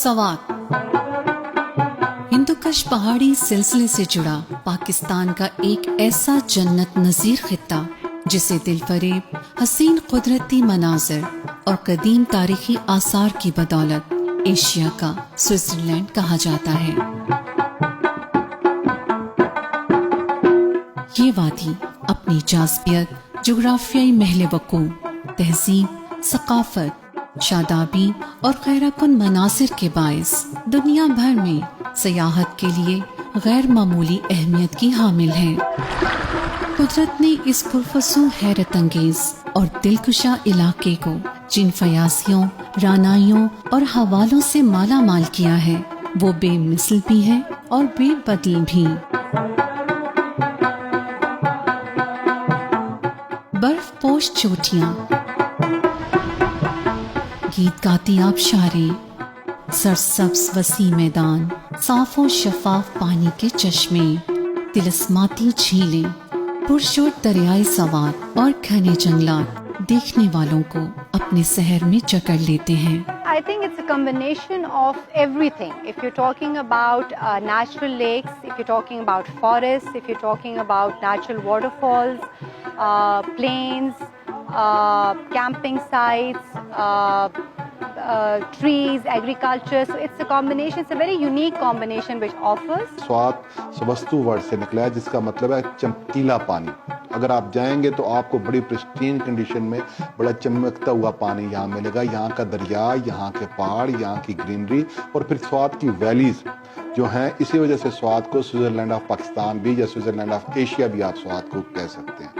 سوات ہندوکش پہاڑی سلسلے سے جڑا پاکستان کا ایک ایسا جنت نظیر خطہ جسے دل فریب حسین قدرتی مناظر اور قدیم تاریخی آثار کی بدولت ایشیا کا سوئٹزرلینڈ کہا جاتا ہے۔ یہ وادی اپنی جاذبیت، جغرافیائی محل وقوع، تہذیب، ثقافت، شادابی اور خیرہ کن مناظر کے باعث دنیا بھر میں سیاحت کے لیے غیر معمولی اہمیت کی حامل ہے۔ قدرت نے اس پرفسوں، حیرت انگیز اور دلکشا علاقے کو جن فیاضیوں، رانائیوں اور حوالوں سے مالا مال کیا ہے وہ بے مثل بھی ہے اور بے بدل بھی۔ برف پوش چوٹیاں، گیت گاتی آبشاریں، سرسبز وسیع میدان، صاف و شفاف پانی کے چشمے، طلسماتی جھیلیں، پرشور دریائے سوات اور گھنے جنگلات دیکھنے والوں کو اپنے سحر میں جکڑ لیتے ہیں۔ I think it's a combination of everything. If you're talking about natural lakes, if you're talking about forests, if you're talking about natural waterfalls, plains, camping sites, trees, agriculture. So it's a combination, it's a very unique combination which offers. Swat Suvastu word سے نکلا ہے جس کا مطلب ہے چمکیلا پانی۔ اگر آپ جائیں گے تو آپ کو بڑی پرسٹین کنڈیشن میں بڑا چمکتا ہوا پانی یہاں ملے گا۔ یہاں کا دریا، یہاں کے پہاڑ، یہاں کی گرینری اور پھر سوات کی ویلیز جو ہیں، اسی وجہ سے سوات کو سوئٹزرلینڈ آف پاکستان بھی یا سوئٹزرلینڈ آف ایشیا بھی آپ سوات کو کہہ سکتے ہیں۔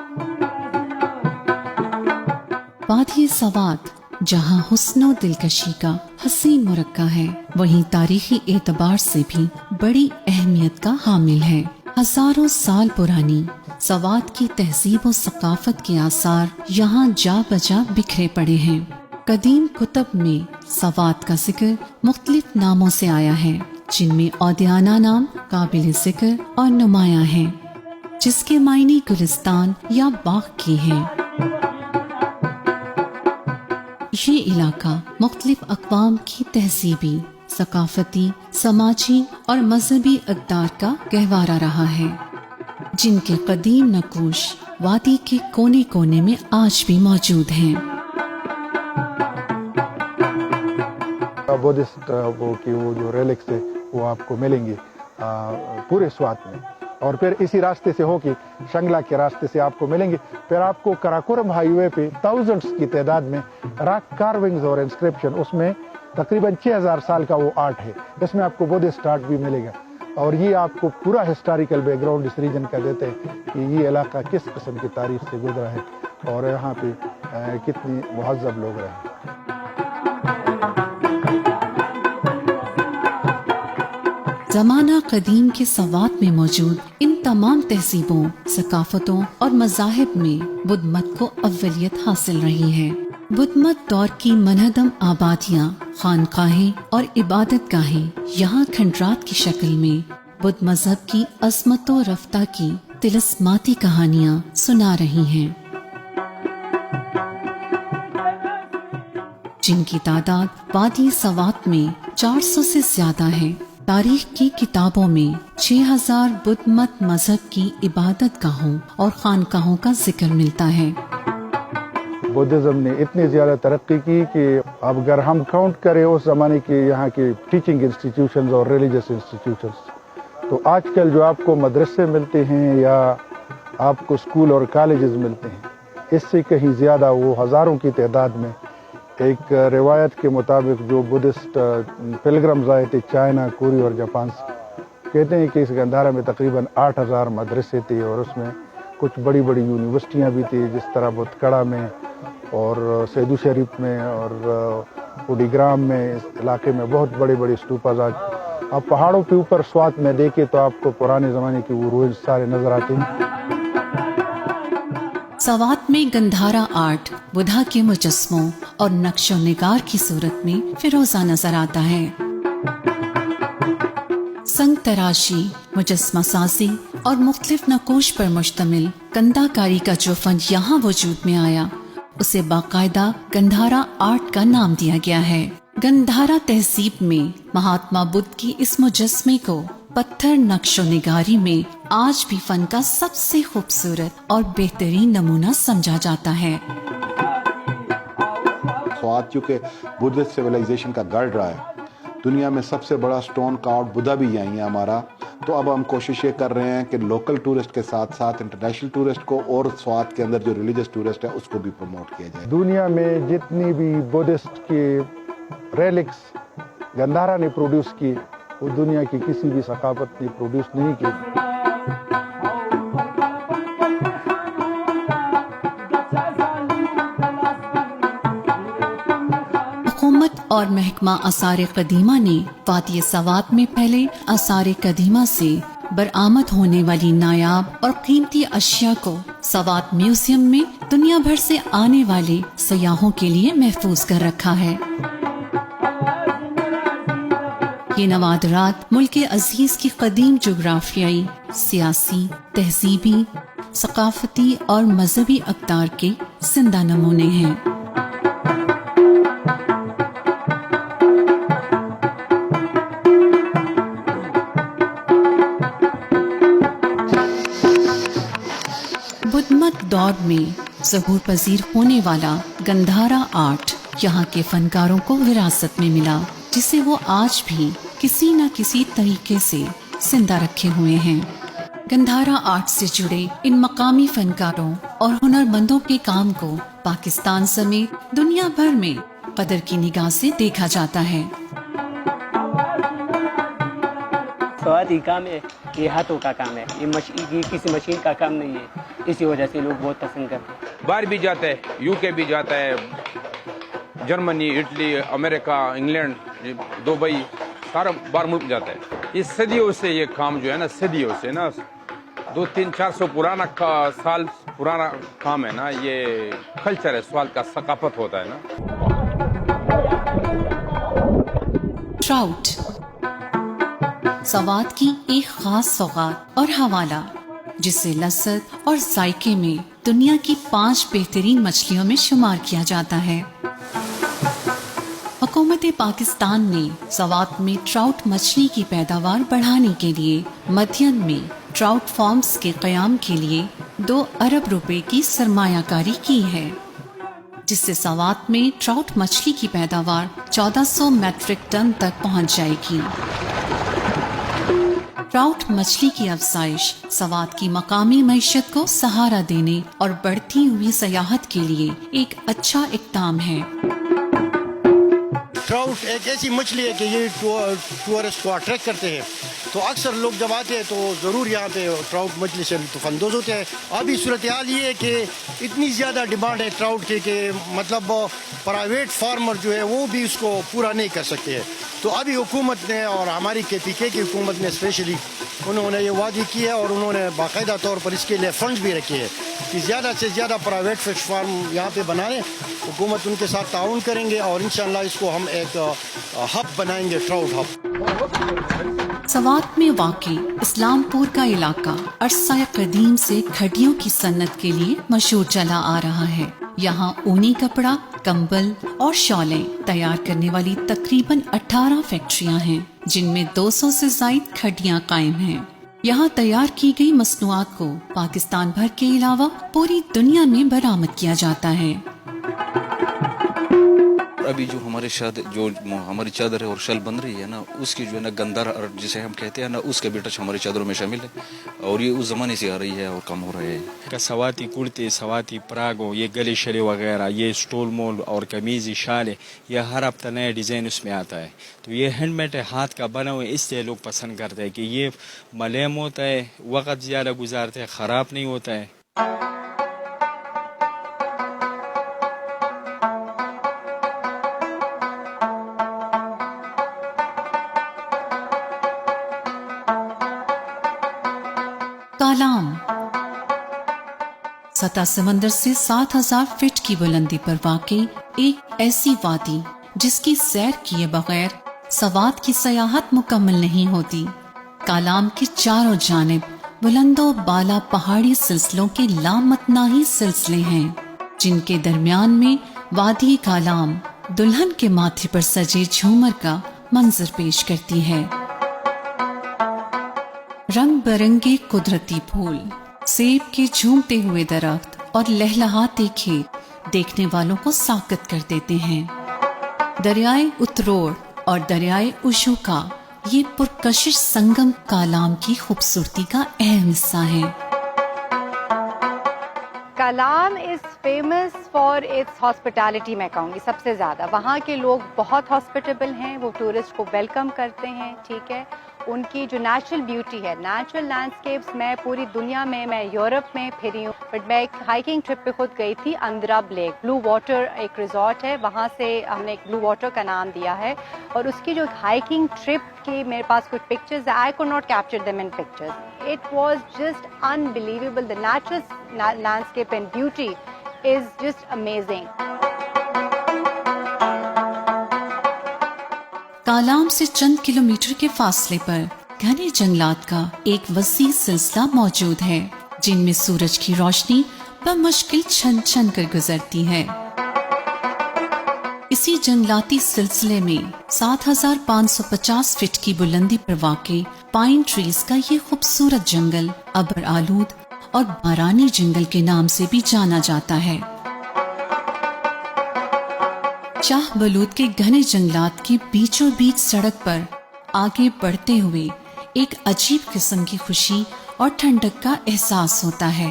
وادی سوات جہاں حسن و دلکشی کا حسین مرقع ہے، وہیں تاریخی اعتبار سے بھی بڑی اہمیت کا حامل ہے۔ ہزاروں سال پرانی سوات کی تہذیب و ثقافت کے آثار یہاں جا بجا بکھرے پڑے ہیں۔ قدیم کتب میں سوات کا ذکر مختلف ناموں سے آیا ہے، جن میں اودیانہ نام قابل ذکر اور نمایاں ہیں، جس کے معنی گلستان یا باغ کی ہیں۔ یہ علاقہ مختلف اقوام کی تہذیبی، ثقافتی، سماجی اور مذہبی اقدار کا گہوارہ رہا ہے، جن کے قدیم نقوش وادی کے کونے کونے میں آج بھی موجود ہیں۔ بدھسٹ وہ جو ریلکس ہے وہ آپ کو ملیں گے پورے سوات میں، اور پھر اسی راستے سے ہو کے شنگلا کے راستے سے آپ کو ملیں گے۔ پھر آپ کو کراکورم ہائی وے پہ تھاؤزنڈس کی تعداد میں راک کارونگز اور انسکرپشن، اس میں تقریباً 6000 سال کا وہ آرٹ ہے، اس میں آپ کو بدھسٹ آرٹ بھی ملے گا، اور یہ آپ کو پورا ہسٹوریکل بیک گراؤنڈ اس ریجن کا دیتے ہیں کہ یہ علاقہ کس قسم کی تاریخ سے گزرا ہے اور یہاں پہ کتنی مہذب لوگ رہے۔ زمانہ قدیم کے سوات میں موجود ان تمام تہذیبوں، ثقافتوں اور مذاہب میں بدھ مت کو اولیت حاصل رہی ہے۔ بدھ مت دور کی منہدم آبادیاں، خانقاہیں اور عبادت گاہیں یہاں کھنڈرات کی شکل میں بدھ مذہب کی عظمت و رفتہ کی طلسماتی کہانیاں سنا رہی ہیں، جن کی تعداد وادی سوات میں 400 سے زیادہ ہے۔ تاریخ کی کتابوں میں 6000 بدھ مت مذہب کی عبادت گاہوں اور خانقاہوں کا ذکر ملتا ہے۔ بدھزم نے اتنی زیادہ ترقی کی کہ اب اگر ہم کاؤنٹ کریں اس زمانے کے یہاں کے ٹیچنگ انسٹیٹیوشنز اور ریلیجس انسٹیٹیوشنز، تو آج کل جو آپ کو مدرسے ملتے ہیں یا آپ کو اسکول اور کالجز ملتے ہیں، اس سے کہیں زیادہ وہ ہزاروں کی تعداد میں، ایک روایت کے مطابق جو بدھسٹ پلگرمز آئے تھے چائنا، کوریا اور جاپان سے، کہتے ہیں کہ اس گندھارا میں تقریباً 8000 مدرسے تھے، اور اس میں کچھ بڑی بڑی یونیورسٹیاں بھی تھیں، جس طرح بت کڑا میں اور سیدو شریف میں اور پوڈی گرام میں، اس علاقے میں بہت بڑے بڑے اسٹوپاز آپ پہاڑوں کے اوپر سوات میں دیکھیں تو آپ کو پرانے زمانے کے وہ روز سارے نظر آتے ہیں۔ سوات میں گندھارا آرٹ بدھا کے مجسموں اور نقش و نگار کی صورت میں فیروزہ نظر آتا ہے۔ سنگ تراشی، مجسمہ سازی اور مختلف نقوش پر مشتمل کندہ کاری کا جو فن یہاں وجود میں آیا، اسے باقاعدہ گندھارا آرٹ کا نام دیا گیا ہے۔ गंधारा तहजीब में महात्मा बुद्ध की इस मुजस्मे को पत्थर नक्शो निगारी में आज भी फन का सबसे खूबसूरत और बेहतरीन नमूना समझा जाता है। स्वात चूँकि बुद्ध सिविलाइजेशन का गढ़ रहा है, दुनिया में सबसे बड़ा स्टोन कार्व बुद्धा भी यहीं है हमारा। तो अब हम कोशिश ये कर रहे हैं कि लोकल टूरिस्ट के साथ साथ इंटरनेशनल टूरिस्ट को और स्वात के अंदर जो रिलीजियस टूरिस्ट है उसको भी प्रमोट किया जाए। दुनिया में जितनी भी बुद्धिस्ट की रेलिक्स गंधारा ने प्रोड्यूस की, वो दुनिया की किसी भी सकाफत ने प्रोड्यूस नहीं की। हुकूमत और महकमा आसार कदीमा ने वादी सवात में पहले आसार कदीमा से बरामद होने वाली नायाब और कीमती अशिया को सवात म्यूजियम में दुनिया भर से आने वाले सयाहों के लिए महफूज कर रखा है। ये नवादरात मुल्क अजीज की कदीम जोग्राफियाई, सियासी, तहजीबी, सकाफती और मजहबी अक़दार के जिंदा नमूने हैं। बुद्धमत दौर में ज़हूर पजीर होने वाला गंधारा आर्ट यहाँ के फनकारों को विरासत में मिला, जिसे वो आज भी किसी न किसी तरीके से जिंदा रखे हुए हैं। गंधारा आर्ट से जुड़े इन मकामी फनकारों और हुनरमंदों के काम को पाकिस्तान समेत दुनिया भर में कदर की निगाह से देखा जाता है। स्वाति काम है, ये हाथों का काम है, ये किसी मशीन का काम नहीं है। इसी वजह से लोग बहुत पसंद करते हैं। बाहर भी जाता है, यूके भी जाता है, Germany, Italy, America, England, Dubai, सारा बाहर मुल्क जाता है। ये सदियों से ये काम जो है ना, सदियों से ना 200-400 साल पुराना काम है ना, ये कल्चर है, स्वाल का सकाफत होता है ना। ट्राउट सवात की एक खास सौगात और हवाला, जिसे लज्जत और जायके में दुनिया की 5 बेहतरीन मछलियों में शुमार किया जाता है। हुकूमत पाकिस्तान ने सवात में ट्राउट मछली की पैदावार बढ़ाने के लिए मध्यन में ट्राउट फार्म्स के क़याम के लिए 2 अरब रुपए की सरमायाकारी की है, जिससे सवात में ट्राउट मछली की पैदावार 1400 मैट्रिक टन तक पहुंच जाएगी। ट्राउट मछली की अफजाइश सवात की मकामी मईशत को सहारा देने और बढ़ती हुई सयाहत के लिए एक अच्छा इक़दाम है। ट्राउट एक ऐसी मछली है कि ये टूरिस्ट को अट्रैक्ट करते हैं, तो अक्सर लोग जब आते हैं तो ज़रूर यहाँ पे ट्राउट मछली से लुत्फ़अंदोज़ होते हैं। अभी सूरत हाल ये है कि इतनी ज़्यादा डिमांड है ट्राउट की कि मतलब प्राइवेट फार्मर जो है वो भी उसको पूरा नहीं कर सकते हैं। तो अभी हुकूमत ने और हमारी KPK की हुकूमत ने स्पेशली उन्होंने ये वादी की है और उन्होंने बाकायदा तौर पर इसके लिए फंड भी रखे हैं कि ज़्यादा से ज़्यादा प्राइवेट फिश फार्म यहाँ पे बनाएं। हुकूमत उनके साथ ताउन करेंगे और इंशाअल्लाह इसको हम एक हब बनाएंगे, ट्राउट हब। सवात में वाक़ई इस्लामपुर का इलाका अरसा कदीम से खड्डियों की सन्नत के लिए मशहूर चला आ रहा है। यहाँ ऊनी कपड़ा, कंबल और शॉलें तैयार करने वाली तकरीबन 18 फैक्ट्रियाँ हैं, जिनमें 200 से ज़ायद खड्डियाँ कायम हैं। यहाँ तैयार की गई मसनूआत को पाकिस्तान भर के अलावा पूरी दुनिया में बरामद किया जाता है। अभी जो हमारी चादर है और शल बन रही है ना, उसकी जो है ना गंधारा जिसे हम कहते हैं ना, उसके भी टच हमारी चादरों में शामिल है और ये उस जमाने से आ रही है और कम हो रहा है। सवाती कुर्ते, सवाती परागो, ये गले शले वगैरह, ये स्टोल मोल और कमीज़ी शाले, ये हर हफ्ता नया डिज़ाइन उसमें आता है। तो ये हैंडमेड है, हाथ का बना हुआ है, इसलिए लोग पसंद करते हैं कि ये मलैम होता है, वक़्त ज़्यादा गुजारते हैं, ख़राब नहीं होता है। कालाम सतह समंदर से 7000 फीट की बुलंदी पर वाक़ई एक ऐसी वादी जिसकी सैर किए बगैर सवात की सयाहत मुकम्मल नहीं होती। कालाम के चारों जानिब बुलंदो बाला पहाड़ी सिलसिलों के लामतनाही सिलसिले हैं, जिनके दरमियान में वादी कालाम दुल्हन के माथे पर सजे झूमर का मंजर पेश करती है। रंग बिरंगे कुदरती फूल, सेब के झूमते हुए दरख्त और लहलहाते खेत देखने वालों को साकत कर देते हैं। दरियाए उतरोड़ और दरियाए उशू का ये पुरकशिश संगम कालाम की खूबसूरती का अहम हिस्सा है। Kalam is famous for its hospitality, मैं कहूँगी सबसे ज़्यादा। वहाँ के लोग बहुत हॉस्पिटेबल हैं, वो टूरिस्ट को वेलकम करते हैं, ठीक है। उनकी जो नेचुरल ब्यूटी है, नेचुरल लैंडस्केप्स, मैं पूरी दुनिया में, मैं यूरोप में फिरी हूँ, बट मैं एक हाइकिंग ट्रिप पे खुद गई थी। अंद्रब लेक, ब्लू वाटर एक रिजॉर्ट है, वहाँ से हमने एक ब्लू वाटर का नाम दिया है। और उसकी जो हाइकिंग ट्रिप की मेरे पास कुछ pictures, I could not capture them in pictures. It was just unbelievable, the natural landscape and beauty is just amazing. Kalam से चंद किलोमीटर के फासले पर घने जंगलात का एक वसी सिलसिला मौजूद है, जिनमें सूरज की रोशनी बमुश्किल छन छन कर गुजरती है। इसी जंगलाती सिलसिले में 7550 फीट की बुलंदी पर वाक़ई पाइन ट्रीज का ये खूबसूरत जंगल अबर आलूद और बारानी जंगल के नाम से भी जाना जाता है। शाह बलूत के घने जंगलात के बीचों बीच सड़क पर आगे बढ़ते हुए एक अजीब किस्म की खुशी और ठंडक का एहसास होता है।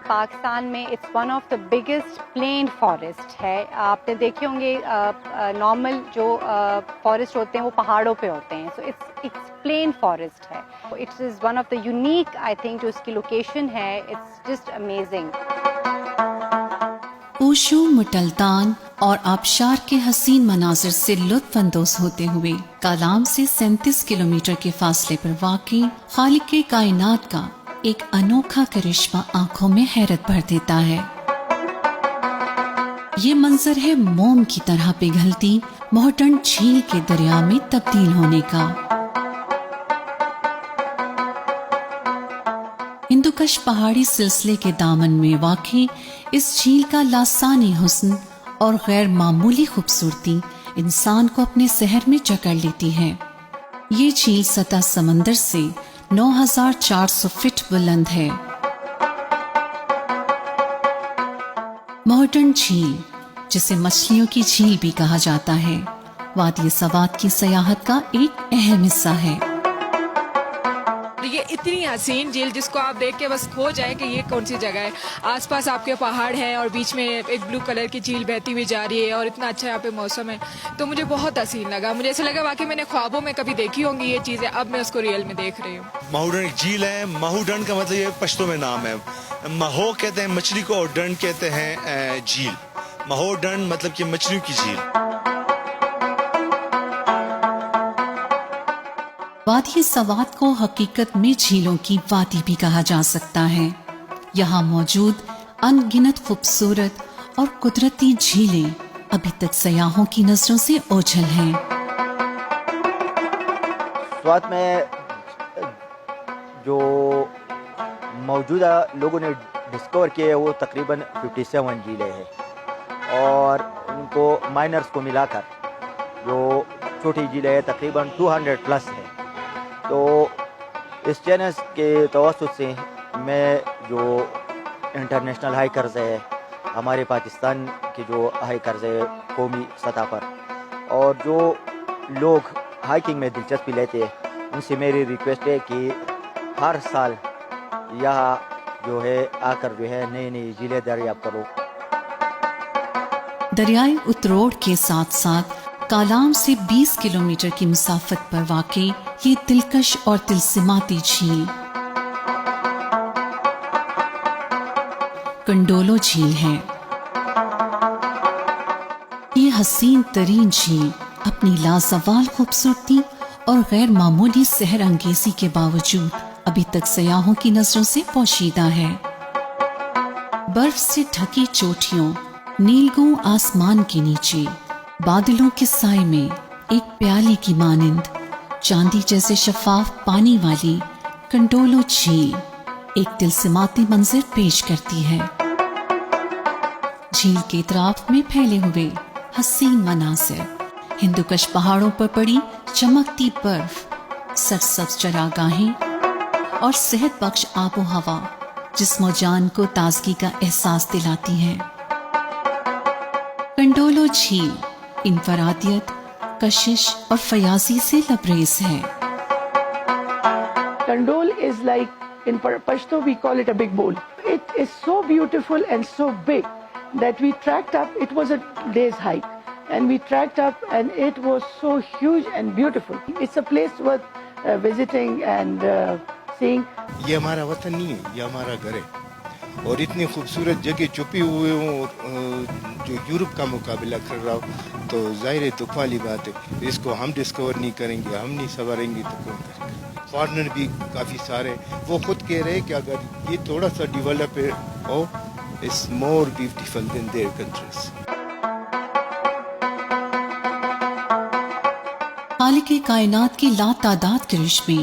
पाकिस्तान में it's one of the biggest plain forest है। आपने देखे होंगे नॉर्मल जो फॉरेस्ट होते हैं वो पहाड़ों पे होते हैं, सो इट्स प्लेन फॉरेस्ट है। It's is one of the unique, I think, जो इसकी लोकेशन है, इट्स जस्ट अमेजिंग। ओशो, मुटल्तान और आबशार के हसीन मनाजिर से लुत्फ अंदोज होते हुए कालाम से 37 किलोमीटर के फासले पर वाक़ई खालिक के कायनात का एक अनोखा करिश्मा आंखों में हैरत भर देता है। ये मंजर है मोम की तरह पिघलती मोहटन झील के दरिया में तब्दील होने का। हिंदुकश पहाड़ी सिलसिले के दामन में वाक़ई इस झील का लासानी हुस्न और गैर मामूली खूबसूरती इंसान को अपने सहर में जकड़ लेती है। ये झील सतह समंदर से 9400 फीट बुलंद है। मोहटन झील, जिसे मछलियों की झील भी कहा जाता है, वादी सवात की सयाहत का एक अहम हिस्सा है। ये इतनी हसीन झील जिसको आप देख के बस खो जाए कि ये कौन सी जगह है। आसपास आपके पहाड़ हैं और बीच में एक ब्लू कलर की झील बहती हुई जा रही है और इतना अच्छा यहाँ पे मौसम है, तो मुझे बहुत हसीन लगा। मुझे ऐसा लगा वाकई मैंने ख्वाबों में कभी देखी होंगी ये चीज़ें, अब मैं उसको रियल में देख रही हूँ। महूडन एक झील है। महूडन का मतलब ये पश्तो में नाम है। महो कहते हैं मछली को और डन कहते हैं झील। महूडन मतलब कि मछलियों की झील। वादी सवात को हकीकत में झीलों की वादी भी कहा जा सकता है। यहाँ मौजूद अनगिनत खूबसूरत और कुदरती झीलें अभी तक सयाहों की नजरों से ओझल हैं। स्वात में जो मौजूदा लोगों ने डिस्कवर किए हैं वो तकरीबन 57 झीलें हैं और उनको माइनर्स को मिलाकर जो छोटी झीलें हैं तकरीबन 200 प्लस है। तो इस चैनल के तवस्सुत से मैं जो इंटरनेशनल हाइकर्स है, हमारे पाकिस्तान के जो हाइकर्स है कौमी सतह पर, और जो लोग हाइकिंग में दिलचस्पी लेते हैं, उनसे मेरी रिक्वेस्ट है कि हर साल यहाँ जो है आकर जो है नई नई झीलें दरियाफ्त करो। दरियाए उतरोड़ के साथ साथ कालाम से 20 किलोमीटर की मुसाफत पर वाक़ई ये दिलकश और तिलसिमाती झील कंडोलो झील है। ये हसीन तरीन झील अपनी लाजवाल खूबसूरती और गैर मामूली सहर अंगेजी के बावजूद अभी तक सयाहों की नजरों से पोशीदा है। बर्फ से ढकी चोटियों, नीलगू आसमान के नीचे बादलों के साए में एक प्याली की मानिंद चांदी जैसे शफाफ पानी वाली कंडोलो झील एक तिलसिमाती मंजर पेश करती है। झील के इतराफ में फैले हुए हसीन मनासिर, हिंदुकश पहाड़ों पर पड़ी चमकती बर्फ, सरसब्ज चरागाहें और सेहत बख्श आबो हवा जिस्मो जान को ताजगी का एहसास दिलाती हैं। कंडोलो झील इनफरादियत, कशिश और फयाजी से लबरेज है। Kandol is like, in Pashto we call it a big bowl. It is so beautiful and so big that we trekked up. It was a day's hike and we trekked up and it was so huge and beautiful. It's a place worth visiting and seeing. یہ ہمارا وطن نہیں ہے، یہ ہمارا گھر ہے، اور اتنی خوبصورت جگہ چھپی ہوئے ہوں جو یورپ کا مقابلہ کر رہا ہو تو ظاہر ہے دکھ والی بات ہے. اس کو ہم ڈسکور نہیں کریں گے، ہم نہیں سنواریں گے تو کون کریں گے. فارنر بھی کافی سارے وہ خود کہہ رہے کہ اگر یہ تھوڑا سا ڈیولپ ہو it's more beautiful than their countries. خالق کائنات کی لاتعداد کرشمے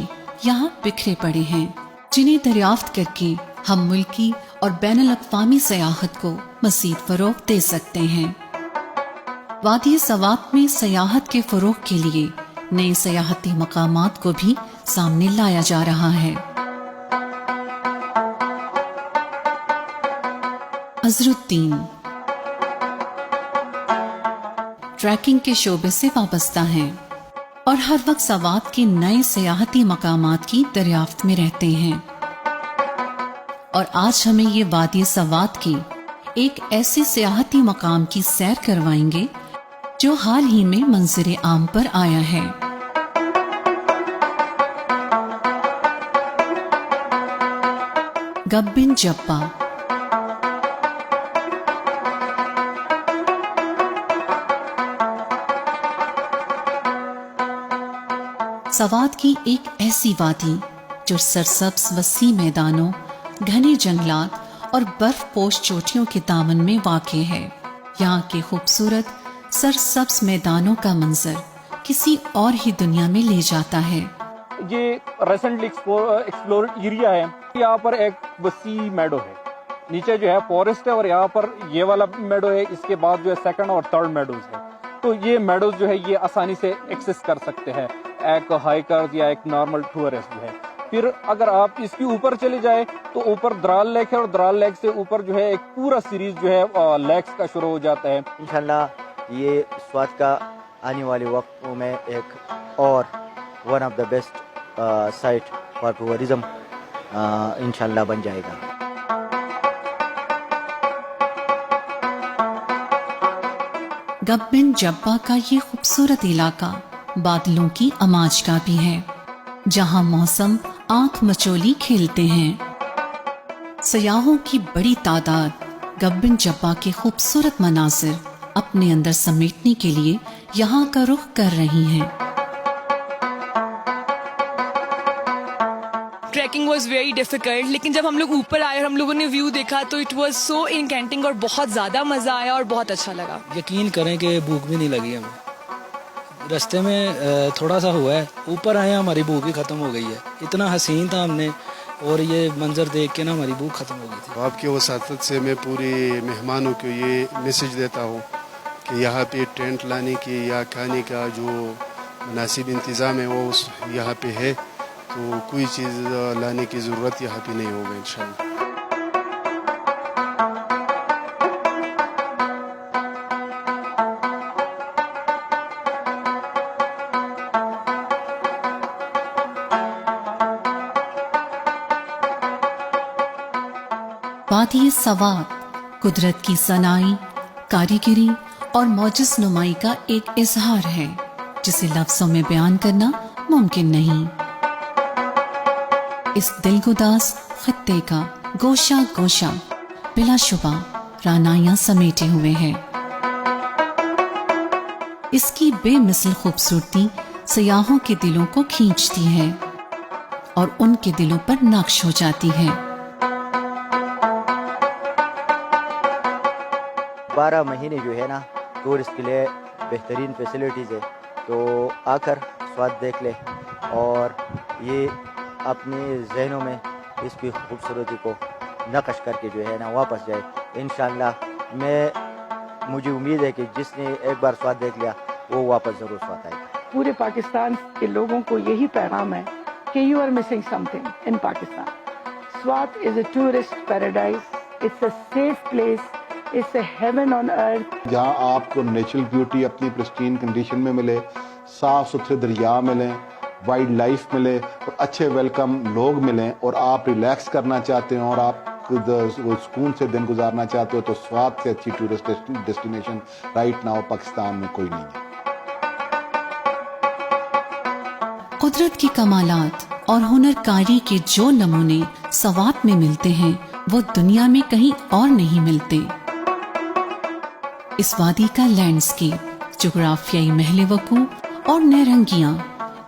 یہاں بکھرے پڑے ہیں جنہیں دریافت کر کے ہم ملکی اور بین الاقوامی سیاحت کو مزید فروغ دے سکتے ہیں. وادی سوات میں سیاحت کے فروغ کے لیے نئے سیاحتی مقامات کو بھی سامنے لایا جا رہا ہے. عزرالدین ٹریکنگ کے شعبے سے وابستہ ہیں اور ہر وقت سوات کے نئے سیاحتی مقامات کی دریافت میں رہتے ہیں، اور آج ہمیں یہ وادی سوات کے ایک ایسے سیاحتی مقام کی سیر کروائیں گے جو حال ہی میں منظر عام پر آیا ہے. گبن جبہ سوات کی ایک ایسی وادی جو سرسبز وسیع میدانوں، گھنے جنگلات اور برف پوش چوٹیوں کے دامن میں واقع ہے. یہاں کے خوبصورت سرسبز میدانوں کا منظر کسی اور ہی دنیا میں لے جاتا ہے. یہ ریسنٹلی ایکسپلور ایریا ہے. یہاں پر ایک وسیع میڈو ہے، نیچے جو ہے فورسٹ ہے، اور یہاں پر یہ والا میڈو ہے، اس کے بعد جو ہے سیکنڈ اور تھرڈ میڈوز ہے. تو یہ میڈوز جو ہے یہ آسانی سے ایکسس کر سکتے ہیں ایک ہائیکر یا ایک نارمل ٹورسٹ جو ہے. پھر اگر آپ اس کے اوپر چلے جائیں تو اوپر درال لیک ہے، اور درال لیک سے اوپر جو ہے ایک پورا سیریز جو ہے لیکس کا شروع ہو جاتا ہے. انشاءاللہ یہ سوات کا آنے والے وقتوں میں ایک اور one of the best site for tourism انشاءاللہ بن جائے گا. گبن جبہ کا یہ خوبصورت علاقہ بادلوں کی اماج کا بھی ہے، جہاں موسم آنکھ مچولی کھیلتے ہیں. سیاحوں کی بڑی تعداد گبن جبہ کے خوبصورت مناظر اپنے اندر سمیٹنے کے لیے یہاں کا رخ کر رہی ہیں. ٹریکنگ واز ویری ڈیفیکلٹ، لیکن جب ہم لوگ اوپر آئے اور ہم لوگوں نے ویو دیکھا تو اٹ واز سو انکینٹنگ اور بہت زیادہ مزہ آیا اور بہت اچھا لگا. یقین کریں کہ بھوک بھی نہیں لگی ہمیں. رستے میں تھوڑا سا ہوا ہے، اوپر آئے ہماری بھوک ہی ختم ہو گئی ہے. اتنا حسین تھا ہم نے، اور یہ منظر دیکھ کے نا ہماری بھوک ختم ہو گئی تھی. آپ کے وساطت سے میں پورے مہمانوں کو یہ میسج دیتا ہوں کہ یہاں پہ ٹینٹ لانے کی یا کھانے کا جو مناسب انتظام ہے وہ یہاں پہ ہے، تو کوئی چیز لانے کی ضرورت یہاں پہ نہیں ہوگا انشاءاللہ. وادی سوات قدرت کی صناعی، کاریگری اور معجز نمائی کا ایک اظہار ہے جسے لفظوں میں بیان کرنا ممکن نہیں. اس دلگداز خطے کا گوشہ گوشہ بلا شبہ رانائیاں سمیٹے ہوئے ہے. اس کی بے مثل خوبصورتی سیاحوں کے دلوں کو کھینچتی ہے اور ان کے دلوں پر نقش ہو جاتی ہے. 12 مہینے جو ہے نا ٹورسٹ کے لیے بہترین فیسلٹیز ہے، تو آ کر سوات دیکھ لے اور یہ اپنے ذہنوں میں اس کی خوبصورتی کو نقش کر کے جو ہے نا واپس جائے. انشاءاللہ میں मुझे उम्मीद है कि जिसने एक बार स्वाद देख लिया वो वापस ज़रूर स्वाद आएगा। पूरे पाकिस्तान के लोगों को यही पैगाम है कि you are missing something in Pakistan. Swat is a tourist paradise, it's a safe place, it's a heaven on earth. जहाँ आपको नेचुरल ब्यूटी अपनी प्रिस्टीन कंडीशन में मिले, साफ सुथरे दरिया मिलें, वाइल्ड लाइफ मिले और अच्छे वेलकम लोग मिलें, और आप रिलैक्स करना चाहते हो और आप सुकून से दिन गुजारना चाहते हो, तो स्वात से अच्छी tourist destination right now Pakistan में कोई नहीं है। कुदरत की कमालात और हुनरकारी के जो नमूने सवात में मिलते हैं वो दुनिया में कहीं और नहीं मिलते। इस वादी का लैंडस्केप, जोग्राफियाई महले वकू और नरंगियां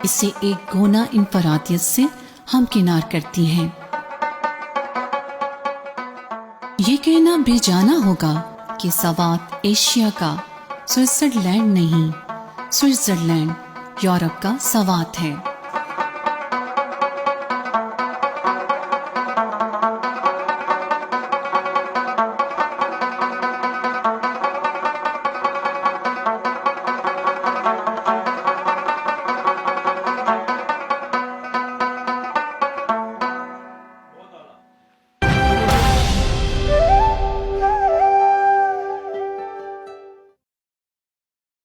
इसे एक गोना इंफरादियत से हमकिनार करती हैं। ये कहना बेजाना होगा कि सवात एशिया का स्विट्जरलैंड नहीं, स्विट्जरलैंड यूरोप का सवात है।